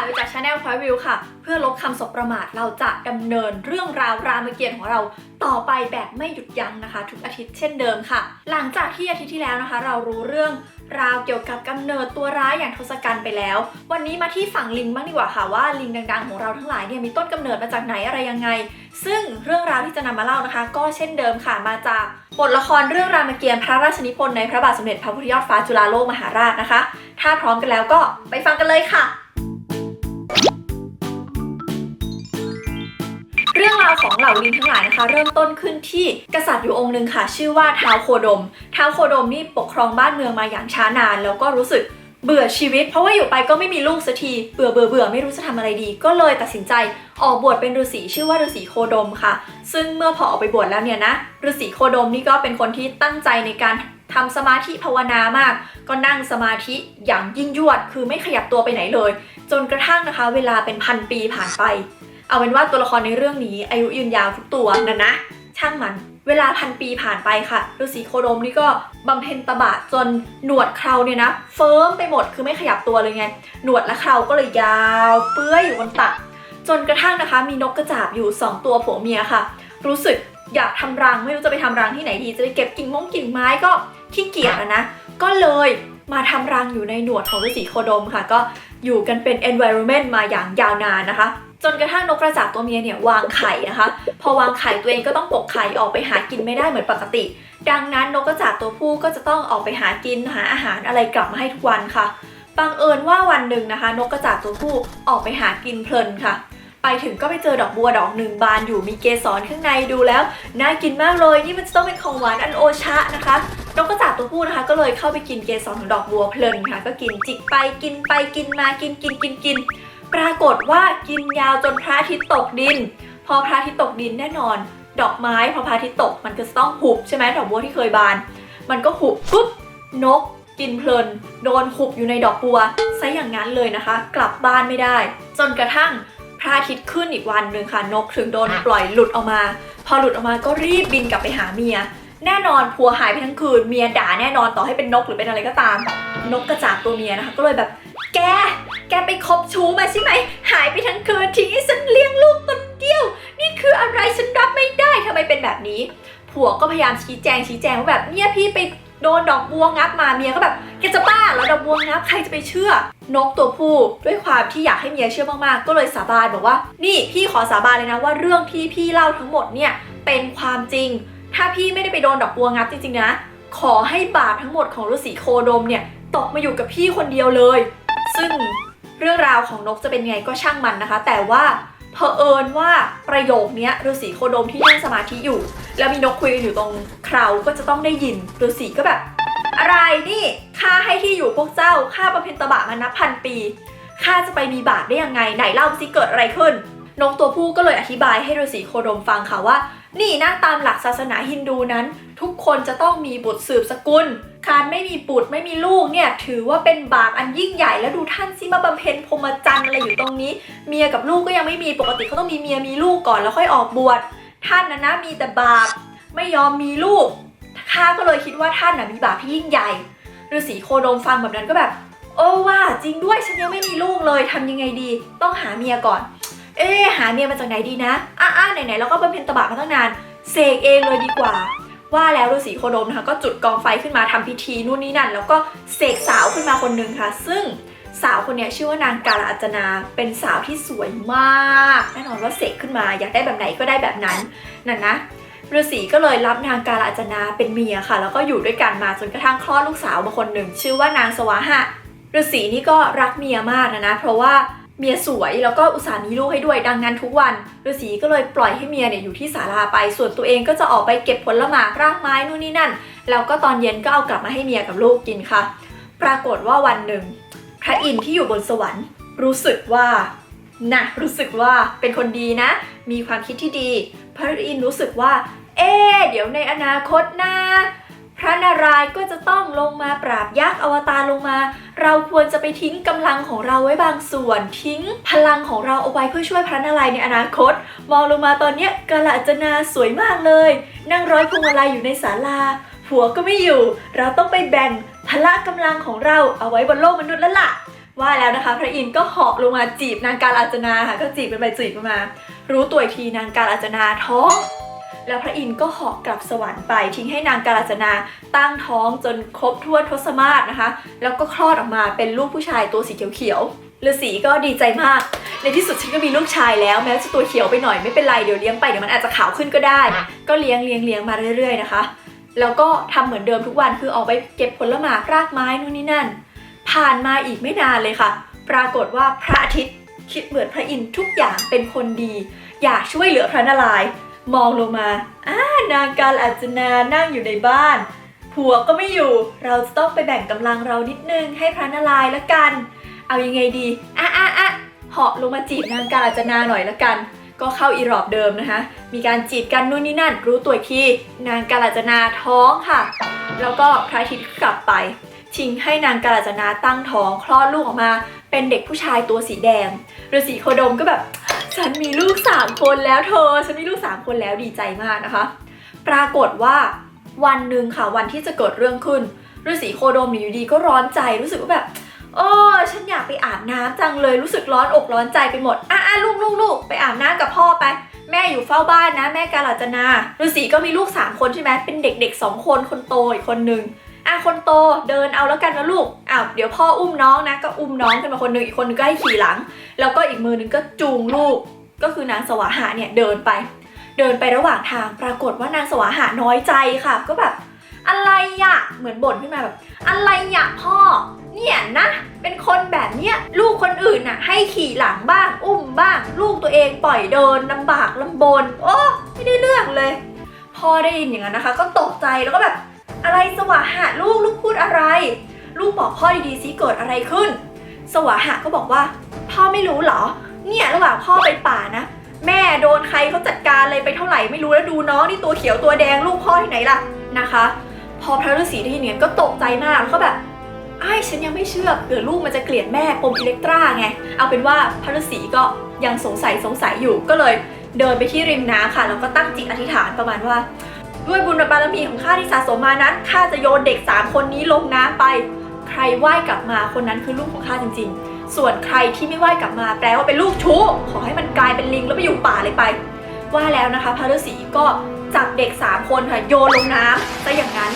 วิจาก Channel Point View ค่ะเพื่อลบคำสบประมาทเราจะดำเนินเรื่องราวรามเกียรติ์ของเราต่อไปแบบไม่หยุดยั้งนะคะทุกอาทิตย์เช่นเดิมค่ะหลังจากที่อาทิตย์ที่แล้วนะคะเรารู้เรื่องราวเกี่ยวกับกำเนิดตัวร้ายอย่างทศกัณฐ์ไปแล้ววันนี้มาที่ฝั่งลิงบ้างดีกว่าค่ะว่าลิงดังๆของเราทั้งหลายเนี่ยมีต้นกำเนิดมาจากไหนอะไรยังไงซึ่งเรื่องราวที่จะนำมาเล่านะคะก็เช่นเดิมค่ะมาจากบทละครเรื่องรามเกียรติ์พระราชนิพนธ์ในพระบาทสมเด็จพระพุทธยอดฟ้าจุฬาโลกมหาราชนะคะถ้าพร้อมกันแล้วก็ไปฟังกันเลยค่ะเรื่องราวของเหล่าลิงทั้งหลายนะคะเริ่มต้นขึ้นที่กษัตริย์อยู่องค์หนึ่งค่ะชื่อว่าท้าวโคดมท้าวโคดมนี่ปกครองบ้านเมืองมาอย่างช้านานแล้วก็รู้สึกเบื่อชีวิตเพราะว่าอยู่ไปก็ไม่มีลูกสักทีเบื่อไม่รู้จะทำอะไรดีก็เลยตัดสินใจออกบวชเป็นฤาษีชื่อว่าฤาษีโคดมค่ะซึ่งเมื่อพอออกไปบวชแล้วเนี่ยนะฤาษีโคดมนี่ก็เป็นคนที่ตั้งใจในการทำสมาธิภาวนามากก็นั่งสมาธิอย่างยิ่งยวดคือไม่ขยับตัวไปไหนเลยจนกระทั่งนะคะเวลาเป็นพันปีผ่านไปเอาเป็นว่าตัวละครในเรื่องนี้อายุยืนยาวทุกตัวนะช่างมันเวลาพันปีผ่านไปค่ะฤาษีโคดมนี่ก็บำเพ็ญตบะจนหนวดเคราเนี่ยนะเฟิร์มไปหมดคือไม่ขยับตัวเลยไงหนวดและเคราก็เลยยาวเปื้อยอยู่บนตักจนกระทั่งนะคะมีนกกระจาบอยู่2ตัวผัวเมียค่ะรู้สึกอยากทำรังไม่รู้จะไปทำรังที่ไหนดีจะไปเก็บกิ่งไม้ก็ขี้เกียจนะก็เลยมาทำรังอยู่ในหนวดของฤาษีโคดมค่ะก็อยู่กันเป็น environment มาอย่างยาวนานนะคะจนกระทั่งนกกระจาบตัวเมียเนี่ยวางไข่นะคะพอวางไข่ตัวเองก็ต้องปกไข่ออกไปหากินไม่ได้เหมือนปกติดังนั้นนกกระจาบตัวผู้ก็จะต้องออกไปหากินหาอาหารอะไรกลับมาให้ทุกวันค่ะบังเอิญว่าวันหนึ่งนะคะนกกระจาบตัวผู้ออกไปหากินเพลินค่ะไปถึงก็ไปเจอดอกบัวดอกหนึ่งบานอยู่มีเกสรข้างในดูแล้วน่ากินมากเลยนี่มันจะต้องเป็นของหวานอันโอชะนะคะนกกระจาบตัวผู้นะคะก็เลยเข้าไปกินเกสรของดอกบัวเพลินค่ะก็กินจิกไปกินไปกินมากินปรากฏว่ากินยาวจนพระอาทิตย์ตกดินพอพระอาทิตย์ตกดินแน่นอนดอกไม้พอพระอาทิตย์ตกมันก็จะต้องหุบใช่ไหมดอกบัวที่เคยบานมันก็หุบปุ๊บนกกินเพลินโดนหุบอยู่ในดอกบัวซะอย่างนั้นเลยนะคะกลับบ้านไม่ได้จนกระทั่งพระอาทิตย์ขึ้นอีกวันหนึ่งค่ะนกถึงโดนปล่อยหลุดออกมาพอหลุดออกมาก็รีบบินกลับไปหาเมียแน่นอนผัวหายไปทั้งคืนเมียด่าแน่นอนต่อให้เป็นนกหรือเป็นอะไรก็ตามนกกระจาบตัวเมียนะคะก็เลยแบบแกไปคบชู้มาใช่ไหมหายไปทั้งคืนทิ้งให้ฉันเลี้ยงลูกคนเดียวนี่คืออะไรฉันรับไม่ได้ทำไมเป็นแบบนี้ผัวก็พยายามชี้แจงว่าแบบเนี่ยพี่ไปโดนดอกบัวงับมาเมียก็แบบแกจะบ้าเหรอดอกบัวงับใครจะไปเชื่อนกตัวผู้ด้วยความที่อยากให้เมียเชื่อมากๆก็เลยสาบานบอกว่านี่พี่ขอสาบานเลยนะว่าเรื่องที่พี่เล่าทั้งหมดเนี่ยเป็นความจริงถ้าพี่ไม่ได้ไปโดนดอกบัวงับจริงๆนะขอให้บาปทั้งหมดของฤาษีโคดมเนี่ยตกมาอยู่กับพี่คนเดียวเลยซึ่งเรื่องราวของนกจะเป็นไงก็ช่างมันนะคะแต่ว่าเผอิญว่าประโยคนี้ฤาษีโคดมที่นั่งสมาธิอยู่แล้วมีนกคุยกันอยู่ตรงเคราก็จะต้องได้ยินฤาษีก็แบบอะไรนี่ข้าให้ที่อยู่พวกเจ้าข้าบำเพ็ญตบะมานับพันปีข้าจะไปมีบาปได้ยังไงไหนเล่าสิเกิดอะไรขึ้นนกตัวผู้ก็เลยอธิบายให้ฤาษีโคดมฟังค่ะว่านี่นะตามหลักศาสนาฮินดูนั้นทุกคนจะต้องมีบุตรสืบสกุลการไม่มีบุตรไม่มีลูกเนี่ยถือว่าเป็นบาปอันยิ่งใหญ่แล้วดูท่านสิมาบำเพ็ญพรหมจรรย์อะไรอยู่ตรงนี้เมียกับลูกก็ยังไม่มีปกติเขาต้องมีเมียมีลูกก่อนแล้วค่อยออกบวชท่านนะมีแต่บาปไม่ยอมมีลูกข้าก็เลยคิดว่าท่านมีบาปที่ยิ่งใหญ่ฤาษีโคดมฟังแบบนั้นก็แบบโอ้ว่าจริงด้วยฉันยังไม่มีลูกเลยทำยังไงดีต้องหาเมียก่อนหาเมียมาจากไหนดีนะไหนๆเราก็บำเพ็ญตบะมาตั้งนานเสกเองเลยดีกว่าว่าแล้วฤาษีโคดมนะคะก็จุดกองไฟขึ้นมาทำพิธีนู่นนี่นั่นแล้วก็เสกสาวขึ้นมาคนนึงค่ะซึ่งสาวคนนี้ชื่อว่านางกาลอัจนาเป็นสาวที่สวยมากแน่นอนว่าเสกขึ้นมาอยากได้แบบไหนก็ได้แบบนั้นนะฤาษีก็เลยรับนางกาลอัจนาเป็นเมียค่ะแล้วก็อยู่ด้วยกันมาจนกระทั่งคลอดลูกสาวมาคนหนึ่งชื่อว่านางสวาหะฤาษีนี่ก็รักเมียมากนะเพราะว่าเมียสวยแล้วก็อุตส่าห์มีลูกให้ด้วยดังนั้นทุกวันฤาษีก็เลยปล่อยให้เมียเนี่ยอยู่ที่ศาลาไปส่วนตัวเองก็จะออกไปเก็บผลหมากรากไม้นู่นนี่นั่นแล้วก็ตอนเย็นก็เอากลับมาให้เมียกับลูกกินค่ะปรากฏว่าวันหนึ่งพระอินทร์ที่อยู่บนสวรรค์รู้สึกว่าเป็นคนดีนะมีความคิดที่ดีพระอินทร์รู้สึกว่าเดี๋ยวในอนาคตนะพระนารายณ์ก็จะต้องลงมาปราบยักษ์อวตารลงมาเราควรจะไปทิ้งกำลังของเราไว้บางส่วนทิ้งพลังของเราเอาไว้เพื่อช่วยพระนารายณ์ในอนาคตมองลงมาตอนนี้กาลอัจนาสวยมากเลยนั่งร้อยพวงมาลัยอยู่ในศาลาผัวก็ไม่อยู่เราต้องไปแบ่งพละกำลังของเราเอาไว้บนโลกมนุษย์แล้วล่ะ ว่าแล้วนะคะพระอินทร์ก็เหาะลงมาจีบนางกาลาจนาค่ะก็จีบกันไปจีบกันมารู้ตัวอีกทีนางกาลาจนาท้องแล้วพระอินทร์ก็เหาะกลับสวรรค์ไปทิ้งให้นางกาลาจนาตั้งท้องจนครบถ้วนทศมาศนะคะแล้วก็คลอดออกมาเป็นลูกผู้ชายตัวสีเขียวๆฤาษีก็ดีใจมากในที่สุดฉันก็มีลูกชายแล้วแม้จะตัวเขียวไปหน่อยไม่เป็นไรเดี๋ยวเลี้ยงไปเดี๋ยวมันอาจจะขาวขึ้นก็ได้ก็เลี้ยงมาเรื่อยๆนะคะแล้วก็ทำเหมือนเดิมทุกวันคือออกไปเก็บผลไม้รากไม้นู่นนี่นั่นผ่านมาอีกไม่นานเลยค่ะปรากฏว่าพระอาทิตย์คิดเหมือนพระอินทร์ทุกอย่างเป็นคนดีอยากช่วยเหลือพระนารายณ์มองลงมานางกาลาจนานั่งอยู่ในบ้านผัวก็ไม่อยู่เราจะต้องไปแบ่งกำลังเรานิดนึงให้พระนารายณ์ละกันเอายังไงดีเหาะลงมาจีบนางกาลาจนาหน่อยละกันก็เข้าอีรอบเดิมนะคะมีการจีบกันนู่นนี่นั่นรู้ตัวที่นางกาลาจนาท้องค่ะแล้วก็พระอาทิตย์กลับไปทิ้งให้นางกาลาจนาตั้งท้องคลอดลูกออกมาเป็นเด็กผู้ชายตัวสีแดงฤาษีโคดมก็แบบฉันมีลูก3คนแล้วเธอฉันมีลูก3คนแล้วดีใจมากนะคะปรากฏว่าวันหนึ่งค่ะวันที่จะเกิดเรื่องขึ้นฤาษีโคดมอยู่ดีก็ร้อนใจรู้สึกว่าแบบฉันอยากไปอาบน้ำจังเลยรู้สึกร้อนอกร้อนใจไปหมดลูกไปอาบน้ำกับพ่อไปแม่อยู่เฝ้าบ้านนะแม่กาลาจนาฤาษีก็มีลูก3คนใช่ไหมเป็นเด็กๆ2คนคนโตอีกคนนึงคนโตเดินเอาแล้วกันนะลูกเดี๋ยวพ่ออุ้มน้องนะก็อุ้มน้องขึ้นมาคนนึงอีกคนนึงก็ให้ขี่หลังแล้วก็อีกมือนึงก็จูงลูกก็คือนางสวาหะเนี่ยเดินไประหว่างทางปรากฏว่านางสวาหะน้อยใจค่ะก็แบบอะไรอะเหมือนบ่นขึ้นมาแบบอะไรอะพ่อเนี่ยนะเป็นคนแบบเนี้ยลูกคนอื่นน่ะให้ขี่หลังบ้างอุ้มบ้างลูกตัวเองปล่อยเดินลำบากลำบนไม่ได้เรื่องเลยพ่อได้ยินอย่างนั้นนะคะก็ตกใจแล้วก็แบบอะไรสวาหะลูกพูดอะไรลูกบอกพ่อดีๆสิเกิดอะไรขึ้นสวาหะก็บอกว่าพ่อไม่รู้เหรอเนี่ยระหว่างพ่อไปป่านะแม่โดนใครเขาจัดการอะไรไปเท่าไหร่ไม่รู้แล้วดูน้องนี่ตัวเขียวตัวแดงลูกพ่อที่ไหนล่ะนะคะพอพระฤาษีได้ยินเนี่ยก็ตกใจมากแล้วก็แบบฉันยังไม่เชื่อเผื่อลูกมันจะเกลียดแม่ปมอิเล็กตราไงเอาเป็นว่าพระฤาษีก็ยังสงสัยอยู่ก็เลยเดินไปที่ริมน้ำค่ะแล้วก็ตั้งจิตอธิษฐานประมาณว่าด้วยบุญบารมีของข้าที่สะสมมานั้นข้าจะโยนเด็ก3คนนี้ลงน้ำไปใครว่ายกลับมาคนนั้นคือลูกของข้าจริงๆส่วนใครที่ไม่ว่ายกลับมาแปลว่าเป็นลูกชู้ขอให้มันกลายเป็นลิงแล้วไปอยู่ป่าเลยไปว่าแล้วนะคะพระฤาษีก็จับเด็ก3คนค่ะโยนลงน้ำซะอย่างนั้น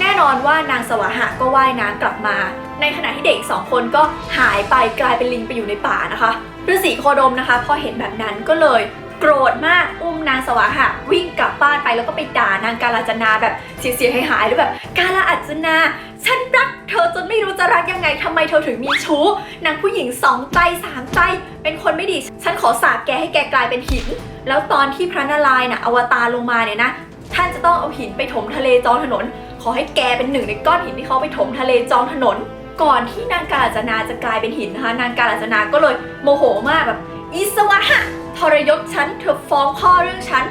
แน่นอนว่านางสวาหะก็ว่ายน้ำกลับมาในขณะที่เด็ก2คนก็หายไปกลายเป็นลิงไปอยู่ในป่านะคะฤาษีโคดมนะคะพอเห็นแบบนั้นก็เลยโกรธมากอุ้มนางสวาหะวิ่งกลับบ้านไปแล้วก็ไปด่านางกาลาจนาแบบเสียหายหรือแบบกาลาจนาฉันรักเธอจนไม่รู้จะรักยังไงทำไมเธอถึงมีชู้นางผู้หญิง2ใจ3ใจเป็นคนไม่ดีฉันขอสาปแกให้แกกลายเป็นหินแล้วตอนที่พระนารายณ์อวตารลงมาเนี่ยนะท่านจะต้องเอาหินไปถมทะเลจองถนนขอให้แกเป็นหนึ่งในก้อนหินที่เขาไปถมทะเลจองถนนก่อนที่นางกาลาจนาจะกลายเป็นหินนะคะนางกาลาจนาก็เลยโมโหมากแบบอีสวะหะทรยศฉันเธอฟ้องพ่อเรื่องฉัน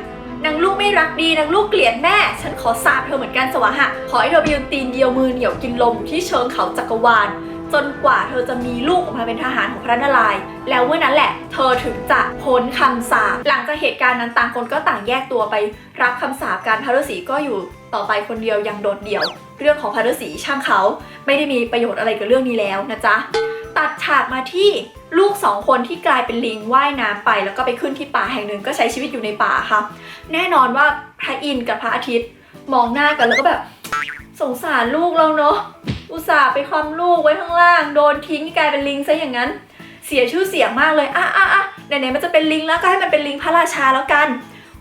นางลูกไม่รักดีนางลูกเกลียดแม่ฉันขอสาปเธอเหมือนกันสวะหะขอให้เธอไปยืนตีนเดียวมือเหนียวกินลมที่เชิงเขาจักรวาลจนกว่าเธอจะมีลูกออกมาเป็นทหารของพระนารายณ์แล้วเมื่อนั้นแหละเธอถึงจะพ้นคำสาปหลังจากเหตุการณ์นั้นต่างคนก็ต่างแยกตัวไปรับคำสาปกันพระฤาษีก็อยู่ต่อไปคนเดียวยังโดดเดี่ยวเรื่องของพระฤาษีช่างเขาไม่ได้มีประโยชน์อะไรกับเรื่องนี้แล้วนะจ๊ะตัดฉากมาที่ลูก2คนที่กลายเป็นลิงว่ายน้ำไปแล้วก็ไปขึ้นที่ป่าแห่งหนึ่งก็ใช้ชีวิตอยู่ในป่าค่ะแน่นอนว่าพระอินทร์กับพระอาทิตย์มองหน้ากันแล้วก็แบบสงสารลูกเราเนาะอุตส่าห์ไปคลำลูกไว้ข้างล่างโดนทิ้งกลายเป็นลิงซะอย่างนั้นเสียชื่อเสียงมากเลยไหนๆมันจะเป็นลิงแล้วก็ให้มันเป็นลิงพระราชาแล้วกัน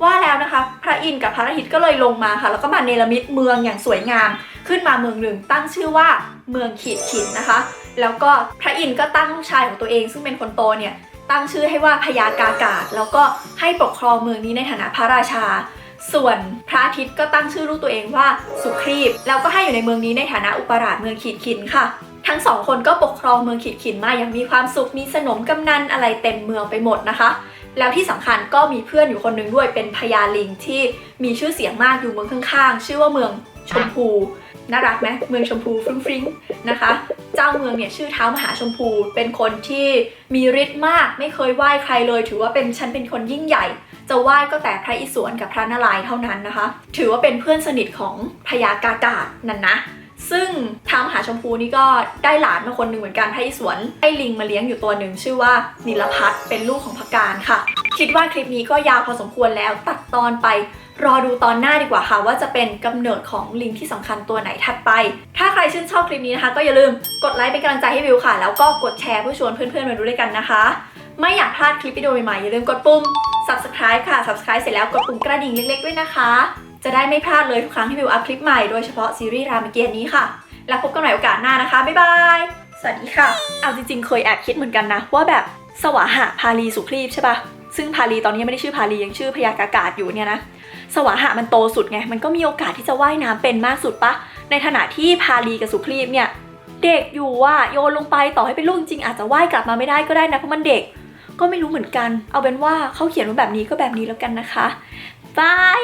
ว่าแล้วนะคะพระอินทร์กับพระอาทิตย์ก็เลยลงมาค่ะแล้วก็มาเนรมิตเมืองอย่างสวยงามขึ้นมาเมืองหนึ่งตั้งชื่อว่าเมืองขีดขินนะคะแล้วก็พระอินทร์ก็ตั้งลูกชายของตัวเองซึ่งเป็นคนโตเนี่ยตั้งชื่อให้ว่าพญากากาศแล้วก็ให้ปกครองเมืองนี้ในฐานะพระราชาส่วนพระอาทิตย์ก็ตั้งชื่อลูกตัวเองว่าสุครีพแล้วก็ให้อยู่ในเมืองนี้ในฐานะอุปราชเมืองขีดขินค่ะทั้งสองคนก็ปกครองเมืองขีดขินมาอย่างมีความสุขมีสนมกำนันอะไรเต็มเมืองไปหมดนะคะแล้วที่สำคัญก็มีเพื่อนอยู่คนหนึ่งด้วยเป็นพญาลิงที่มีชื่อเสียงมากอยู่เมืองข้างๆชื่อว่าเมืองชมพูน่ารักไหมเมืองชมพูฟริ้งๆนะคะเจ้าเมืองเนี่ยชื่อท้าวมหาชมพูเป็นคนที่มีฤทธิ์มากไม่เคยไหว้ใครเลยถือว่าฉันเป็นคนยิ่งใหญ่จะไหว้ก็แต่พระอิศวรกับพระนารายณ์เท่านั้นนะคะถือว่าเป็นเพื่อนสนิทของพญากากาศนั่นนะ ซึ่งท้าวมหาชมพูนี่ก็ได้หลานมาคนหนึ่งเหมือนกันให้สวนให้ลิงมาเลี้ยงอยู่ตัวหนึ่งชื่อว่านิลพัทเป็นลูกของพการค่ะคิดว่าคลิปนี้ก็ยาวพอสมควรแล้วตัดตอนไปรอดูตอนหน้าดีกว่าค่ะว่าจะเป็นกำเนิดของลิงที่สำคัญตัวไหนถัดไปถ้าใครชื่นชอบคลิปนี้นะคะก็อย่าลืมกดไลค์เป็นกำลังใจให้วิวค่ะแล้วก็กดแชร์เพื่อชวนเพื่อนๆมาดูด้วยกันนะคะไม่อยากพลาดคลิปวิดีโอใหม่ๆอย่าลืมกดปุ่ม subscribe ค่ะ subscribe เสร็จแล้วกดปุ่มกระดิ่งเล็กๆด้วยนะคะจะได้ไม่พลาดเลยทุกครั้งที่วิวอัพคลิปใหม่โดยเฉพาะซีรีส์รามเกียรติ์นี้ค่ะแล้วพบกันใหม่โอกาสหน้านะคะบ๊ายบายสวัสดีค่ะเอาจริงๆเคยแอบคิดเหมือนกันนะว่าแบบสวาหะพาลีสุคลีปใช่ปะซึ่งพาลีตอนนี้ไม่ได้ชื่อพาลียังชื่อพยากากาศอยู่เนี่ยนะสวาหะมันโตสุดไงมันก็มีโอกาสที่จะว่ายน้ำเป็นมากสุดปะในขณะที่พาลีกับสุคลีปเนี่ยเด็กอยู่ว่าโยนลงไปต่อให้เป็นลูกจริงอาจจะว่ายกลับมาไม่ได้ก็ได้นะเพราะมันเด็กก็ไม่รู้เหมือนกันเอาเป็นว่าเขาเขียนว่าแบบนี้ก็แบบนี้แล้วกันนะคะบาย